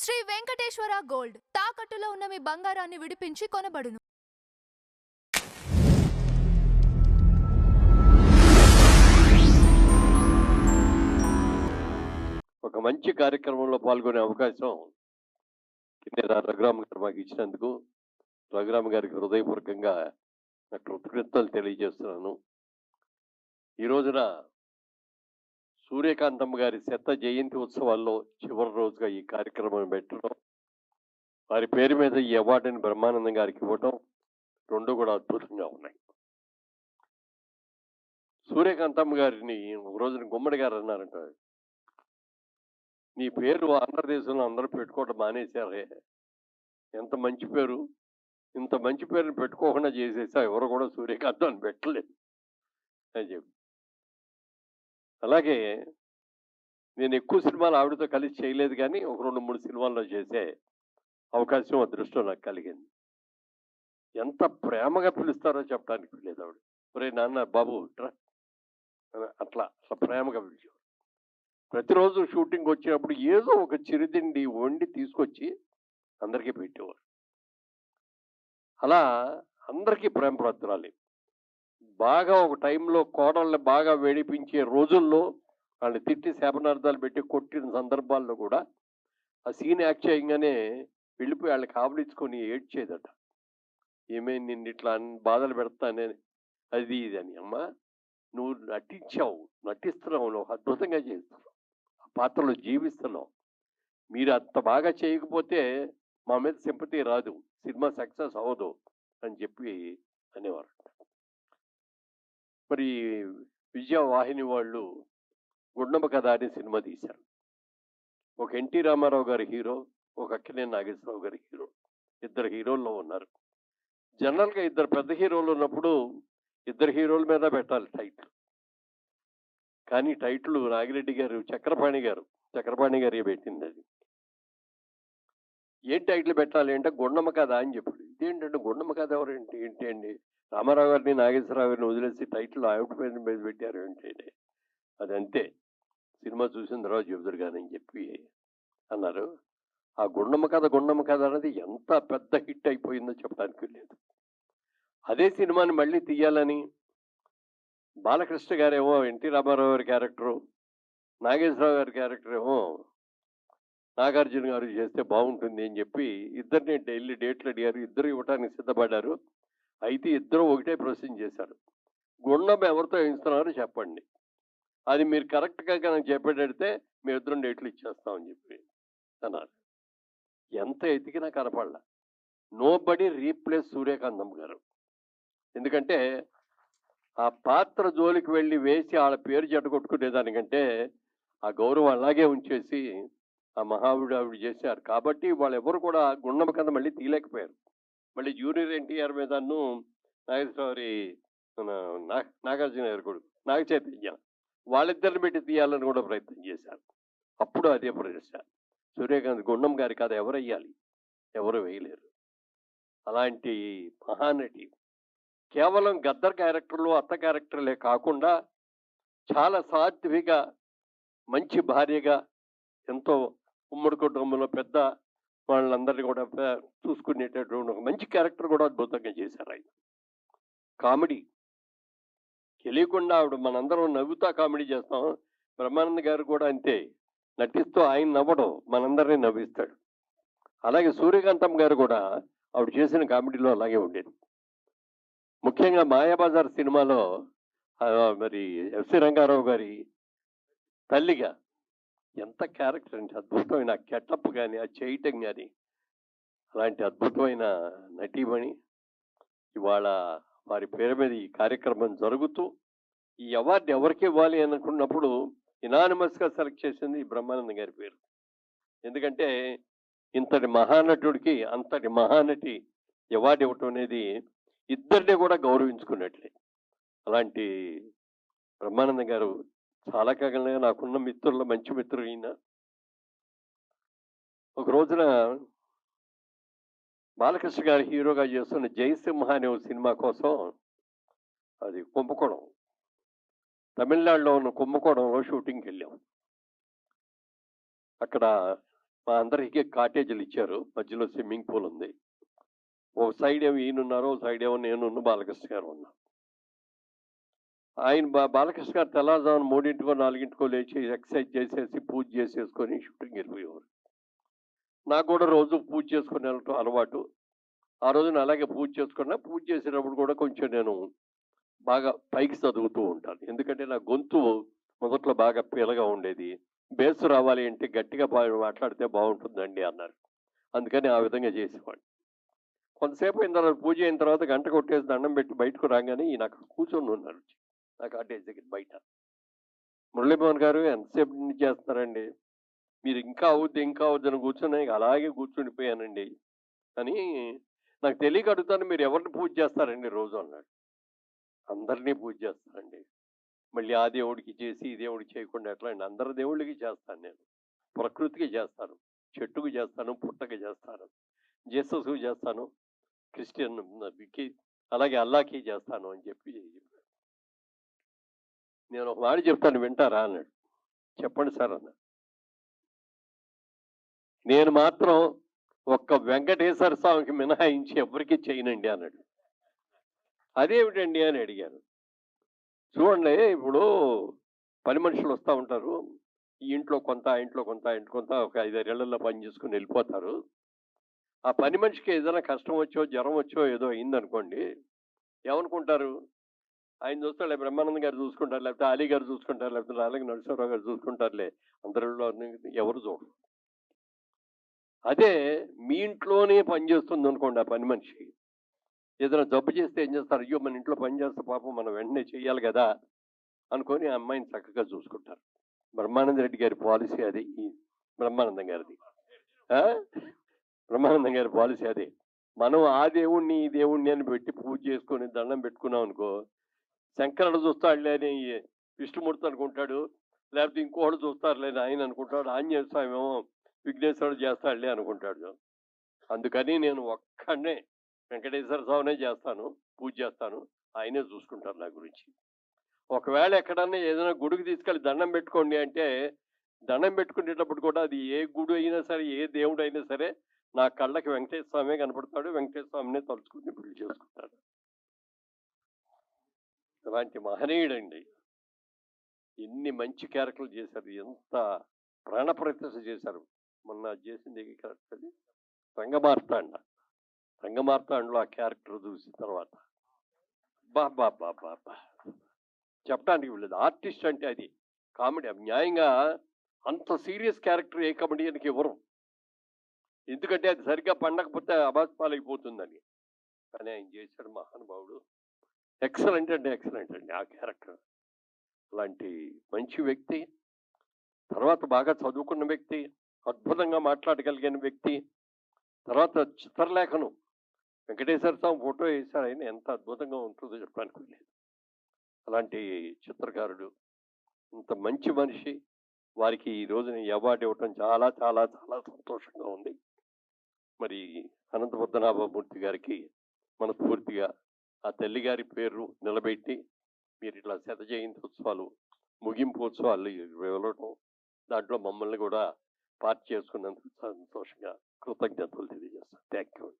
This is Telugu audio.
శ్రీ వెంకటేశ్వర గోల్డ్ తాకట్టులో ఉన్న మీ బంగారాన్ని విడిపించి కొనబడును. ఒక మంచి కార్యక్రమంలో పాల్గొనే అవకాశం కిన్నెర రఘురామ్ గారు మాకు ఇచ్చినందుకు రఘురామ్ గారికి హృదయపూర్వకంగా నా కృతజ్ఞతలు తెలియజేస్తున్నాను. ఈ రోజున సూర్యకాంతమ్మ గారి శత జయంతి ఉత్సవాల్లో చివరి రోజుగా ఈ కార్యక్రమం పెట్టడం, వారి పేరు మీద ఈ అవార్డుని బ్రహ్మానందం గారికి ఇవ్వటం రెండు కూడా అద్భుతంగా ఉన్నాయి. సూర్యకాంతమ్మ గారిని ఒక రోజున గుమ్మడి గారు అన్నారంట, నీ పేరు ఆంధ్రదేశంలో అందరూ పెట్టుకోవడం మానేశారే, ఎంత మంచి పేరు, ఇంత మంచి పేరుని పెట్టుకోకుండా చేసేసా, ఎవరు కూడా సూర్యకాంతం అని పెట్టలేదు అని చెప్పి. అలాగే నేను ఎక్కువ సినిమాలు ఆవిడతో కలిసి చేయలేదు, కానీ ఒక 2-3 సినిమాల్లో చేసే అవకాశం అదృష్టం నాకు కలిగింది. ఎంత ప్రేమగా పిలుస్తారో చెప్పడానికి లేదు ఆవిడ. ఒరే నాన్న బాబు ట్రా అట్లా ప్రేమగా పిలిచేవారు. ప్రతిరోజు షూటింగ్ వచ్చినప్పుడు ఏదో ఒక చిరుతిండి వండి తీసుకొచ్చి అందరికీ పెట్టేవారు. అలా అందరికీ ప్రేమ ప్రార్థనాలి. బాగా ఒక టైంలో కోడళ్ళని బాగా వేడిపించే రోజుల్లో వాళ్ళని తిట్టి శాపనార్థాలు పెట్టి కొట్టిన సందర్భాల్లో కూడా ఆ సీన్ యాక్ట్ చేయగానే వెళ్ళిపోయి వాళ్ళని కావలించుకొని ఏడ్చేదట. ఏమైంది నిన్ను ఇట్లా బాధలు పెడతానే అది ఇది అని. అమ్మా నువ్వు నటించావు, నటిస్తున్నావు, నువ్వు అద్భుతంగా చేస్తున్నావు, ఆ పాత్రలో జీవిస్తున్నావు, మీరు అంత బాగా చేయకపోతే మా మీద సింపతి రాదు, సినిమా సక్సెస్ అవ్వదు అని చెప్పి అనేవారు. మరి విజయవాహిని వాళ్ళు గుండమ్మ కథ అనే సినిమా తీశారు. ఒక ఎన్టీ రామారావు గారి హీరో, ఒక అక్కినేని నాగేశ్వరరావు గారి హీరో, ఇద్దరు హీరోల్లో ఉన్నారు. జనరల్గా ఇద్దరు పెద్ద హీరోలు ఉన్నప్పుడు ఇద్దరు హీరోల మీద పెట్టాలి టైటిల్, కానీ టైటిల్ నాగిరెడ్డి గారు చక్రపాణి గారు పెట్టింది. అది ఏం టైటిల్ పెట్టాలి అంటే గుండమ్మ కథ అని చెప్పాడు. ఇదేంటంటే గుండమ్మ కథ ఎవరేంటి ఏంటి అండి, రామారావు గారిని నాగేశ్వరరావు గారిని వదిలేసి టైటిల్ ఆవిడ పేరు మీద పెట్టారు ఏంటి, అది అంతే, సినిమా చూసిన తర్వాత చెబుతారు కానీ అని చెప్పి అన్నారు. ఆ గుండమ్మ కథ అనేది ఎంత పెద్ద హిట్ అయిపోయిందో చెప్పడానికి లేదు. అదే సినిమాని మళ్ళీ తీయాలని బాలకృష్ణ గారేమో ఎన్టీ రామారావు గారి క్యారెక్టరు, నాగేశ్వరరావు గారి క్యారెక్టర్ ఏమో నాగార్జున గారు చేస్తే బాగుంటుంది అని చెప్పి ఇద్దరిని డైలీ డేట్లు అడిగారు. ఇద్దరు ఇవ్వడానికి సిద్ధపడ్డారు. అయితే ఇద్దరు ఒకటే ప్రశ్న చేశారు, గుండమ్మ ఎవరితో వేయిస్తున్నారు చెప్పండి, అది మీరు కరెక్ట్గా నాకు చెప్పేటడితే మీ ఇద్దరం డేట్లు ఇచ్చేస్తామని చెప్పి అన్నారు. ఎంత ఎతికినా కనపడలా. నో బడీ రీప్లేస్ సూర్యకాంతమ్మ గారు. ఎందుకంటే ఆ పాత్ర జోలికి వెళ్ళి వేసి వాళ్ళ పేరు జడగొట్టుకునేదానికంటే ఆ గౌరవం అలాగే ఉంచేసి ఆ ఆవిడ చేశారు. కాబట్టి వాళ్ళు ఎవరు కూడా గుండమ్మ కథ మళ్ళీ తీయలేకపోయారు. మళ్ళీ జూనియర్ ఎన్టీఆర్ మీదను నాగేశ్వరరావు మన నాగార్జున గారు కొడుకు నాగ చైతన్య వాళ్ళిద్దరిని పెట్టి తీయాలని కూడా ప్రయత్నం చేశారు. అప్పుడు అదే ప్రశ్న, సూర్యకాంత్ గుండమ్మ గారి కథ ఎవరు వేయాలి, ఎవరు వేయలేరు. అలాంటి మహానటి కేవలం గద్దర్ క్యారెక్టర్లు అత్త క్యారెక్టర్లే కాకుండా చాలా సాత్విక మంచి భార్యగా, ఎంతో ఉమ్మడి కుటుంబంలో పెద్ద వాళ్ళందరినీ కూడా చూసుకునేటటువంటి ఒక మంచి క్యారెక్టర్ కూడా అద్భుతంగా చేశారు ఆయన. కామెడీ తెలియకుండా ఆవిడ మనందరం నవ్వుతా కామెడీ చేస్తాం. బ్రహ్మానంద గారు కూడా అంతే, నటిస్తూ ఆయన నవ్వడం మనందరినీ నవ్విస్తాడు. అలాగే సూర్యకాంతమ్మ గారు కూడా ఆవిడ చేసిన కామెడీలో అలాగే ఉండేది. ముఖ్యంగా మాయాబజార్ సినిమాలో మరి ఎస్వి రంగారావు గారి తల్లిగా ఎంత క్యారెక్టర్ అంటే అద్భుతమైన గెటప్ కానీ ఆ చేయటం కానీ, అలాంటి అద్భుతమైన నటీమణి ఇవాళ వారి పేరు మీద ఈ కార్యక్రమం జరుగుతూ ఈ అవార్డు ఎవరికి ఇవ్వాలి అనుకున్నప్పుడు ఇనానిమస్గా సెలెక్ట్ చేసింది బ్రహ్మానంద గారి పేరు. ఎందుకంటే ఇంతటి మహానటుడికి అంతటి మహానటి అవార్డు ఇవ్వటం అనేది ఇద్దరిని కూడా గౌరవించుకున్నట్లే. అలాంటి బ్రహ్మానంద గారు చాలా కాలంగా నాకున్న మిత్రుల్లో మంచి మిత్రుడు ఈయన. ఒక రోజున బాలకృష్ణ గారి హీరోగా చేస్తున్న జయసింహ అనే సినిమా కోసం, అది కుంభకోణం, తమిళనాడులో ఉన్న కుంభకోణంలో షూటింగ్కి వెళ్ళాం. అక్కడ మా అందరికీ కాటేజీలు ఇచ్చారు. మధ్యలో స్విమ్మింగ్ పూల్ ఉంది. ఒక సైడ్ ఏమో ఈయనున్నారు. ఒక సైడ్ ఏమో నేనును బాలకృష్ణ గారు ఉన్నాం. ఆయన బాలకృష్ణ గారు తెల్లారుజామున 3కో 4కో లేచి ఎక్సర్సైజ్ చేసేసి పూజ చేసేసుకొని షూటింగ్ వెళ్ళిపోయేవారు. నాకు కూడా రోజు పూజ చేసుకొని వెళ్ళటం అలవాటు. ఆ రోజున అలాగే పూజ చేసుకున్నా. పూజ చేసేటప్పుడు కూడా కొంచెం నేను బాగా పైకి చదువుతూ ఉంటాను. ఎందుకంటే నా గొంతు మొదట్లో బాగా పీలగా ఉండేది. బేస్ రావాలి అంటే గట్టిగా మాట్లాడితే బాగుంటుందండి అన్నారు. అందుకని ఆ విధంగా చేసేవాడిని. కొంతసేపు అయిన తర్వాత పూజ అయిన తర్వాత గంట కొట్టేసి దండం పెట్టి బయటకు రాగానే ఈయన అక్కడ కూర్చొని ఉన్నారు. నా కాటేజ్ దగ్గర బయట. మురళీమోహన్ గారు ఎంతసేపు నుంచి చేస్తున్నారండి? మీరు ఇంకా అవుద్ది ఇంకా అవుద్ది అని కూర్చొని అలాగే కూర్చుండిపోయానండి అని. నాకు తెలియక అడుగుతాను, మీరు ఎవరిని పూజ చేస్తారండి రోజు అన్నాడు. అందరినీ పూజ చేస్తానండి. మళ్ళీ ఆ దేవుడికి చేసి ఈ దేవుడికి చేయకుండా ఎట్లా అండి? అందరి దేవుళ్ళకి చేస్తాను నేను. ప్రకృతికి చేస్తాను, చెట్టుకు చేస్తాను, పుట్టకి చేస్తాను, జీసస్కి చేస్తాను, క్రిస్టియన్కి అలాగే అల్లాకి చేస్తాను అని చెప్పి చెప్పాడు. నేను ఒక మాట చెప్తాను వింటారా అన్నాడు. చెప్పండి సార్ అన్నాడు. నేను మాత్రం ఒక్క వెంకటేశ్వర స్వామికి మినహాయించి ఎవరికి చేయనండి అన్నాడు. అదేమిటండి అని అడిగాను. చూడండి, ఇప్పుడు పని మనుషులు వస్తూ ఉంటారు. ఈ ఇంట్లో కొంత ఆ ఇంట్లో కొంత ఆ ఇంట్లో కొంత ఒక 5-6 ఏళ్లలో పని చేసుకుని వెళ్ళిపోతారు. ఆ పని మనిషికి ఏదైనా కష్టం వచ్చో జ్వరం వచ్చో ఏదో అయిందనుకోండి, ఏమనుకుంటారు? ఆయన చూస్తాడులే, బ్రహ్మానందం గారు చూసుకుంటారు, లేకపోతే అలీ గారు చూసుకుంటారు, లేకపోతే అలాగే నరసింహరావు గారు చూసుకుంటారులే, అందరిలో ఎవరు చూడరు. అదే మీ ఇంట్లోనే పని చేస్తుంది అనుకోండి ఆ పని మనిషి, ఏదైనా జబ్బు చేస్తే ఏం చేస్తారు? అయ్యో మన ఇంట్లో పని చేస్తే పాపం మనం వెంటనే చేయాలి కదా అనుకొని ఆ అమ్మాయిని చక్కగా చూసుకుంటారు. బ్రహ్మానంద రెడ్డి గారి పాలసీ అది. ఈ బ్రహ్మానందం గారిది ఆ? బ్రహ్మానందం గారి పాలసీ అదే. మనం ఆ దేవుణ్ణి ఈ దేవుణ్ణి అని పెట్టి పూజ చేసుకొని దండం పెట్టుకున్నాం అనుకో, శంకరుడు చూస్తాడులే అని విష్ణుమూర్తి అనుకుంటాడు, లేకపోతే ఇంకోళ్ళు చూస్తారులే అని ఆయన అనుకుంటాడు, ఆంజనేయ స్వామి ఏమో విఘ్నేశ్వరుడు చేస్తాడులే అనుకుంటాడు. అందుకని నేను ఒక్కడనే వెంకటేశ్వర స్వామినే చేస్తాను, పూజ చేస్తాను, ఆయనే చూసుకుంటారు నా గురించి. ఒకవేళ ఎక్కడన్నా ఏదైనా గుడికి తీసుకెళ్ళి దండం పెట్టుకోండి అంటే, దండం పెట్టుకునేటప్పుడు కూడా అది ఏ గుడి అయినా సరే, ఏ దేవుడు అయినా సరే, నా కళ్ళకి వెంకటేశ్వర స్వామి కనపడతాడు, వెంకటేశ్వర స్వామినే తలుచుకుని పెళ్లి చేసుకుంటాడు. అలాంటి మహనీయుడండి. ఎన్ని మంచి క్యారెక్టర్లు చేశారు, ఎంత ప్రాణప్రతిష్ఠ చేశారు. మొన్న చేసింది క్యారెక్టర్ అది రంగమార్తాండ. రంగమార్తాండలో ఆ క్యారెక్టర్ చూసిన తర్వాత బాబా బాబా చెప్పడానికి వీళ్ళది. ఆర్టిస్ట్ అంటే అది కామెడీ. న్యాయంగా అంత సీరియస్ క్యారెక్టర్ ఏ కమెడియన్కి ఇవ్వరు, ఎందుకంటే అది సరిగ్గా పండకపోతే అబాస్పాలైపోతుందని. కానీ ఆయన చేశాడు మహానుభావుడు. ఎక్సలెంట్ అంటే ఎక్సలెంట్ అండి ఆ క్యారెక్టర్. అలాంటి మంచి వ్యక్తి, తర్వాత బాగా చదువుకున్న వ్యక్తి, అద్భుతంగా మాట్లాడగలిగిన వ్యక్తి, తర్వాత చిత్రలేఖనం. వెంకటేశ్వర స్వామి ఫోటో వేశారు ఆయన, ఎంత అద్భుతంగా ఉంటుందో చెప్పడానికి లేదు. అలాంటి చిత్రకారుడు, ఇంత మంచి మనిషి, వారికి ఈ రోజున ఈ అవార్డు ఇవ్వటం చాలా చాలా చాలా సంతోషంగా ఉంది. మరి అనంత పద్మనాభమూర్తి గారికి మనస్ఫూర్తిగా ఆ తల్లి గారి పేరు నిలబెట్టి మీరు ఇట్లా 100 జయంతి ఉత్సవాలు, ముగింపు ఉత్సవాలు వెళ్ళటం, దాంట్లో మమ్మల్ని కూడా పార్ట్ చేసుకున్నందుకు సంతోషంగా కృతజ్ఞతలు తెలియజేస్తాను. Thank you.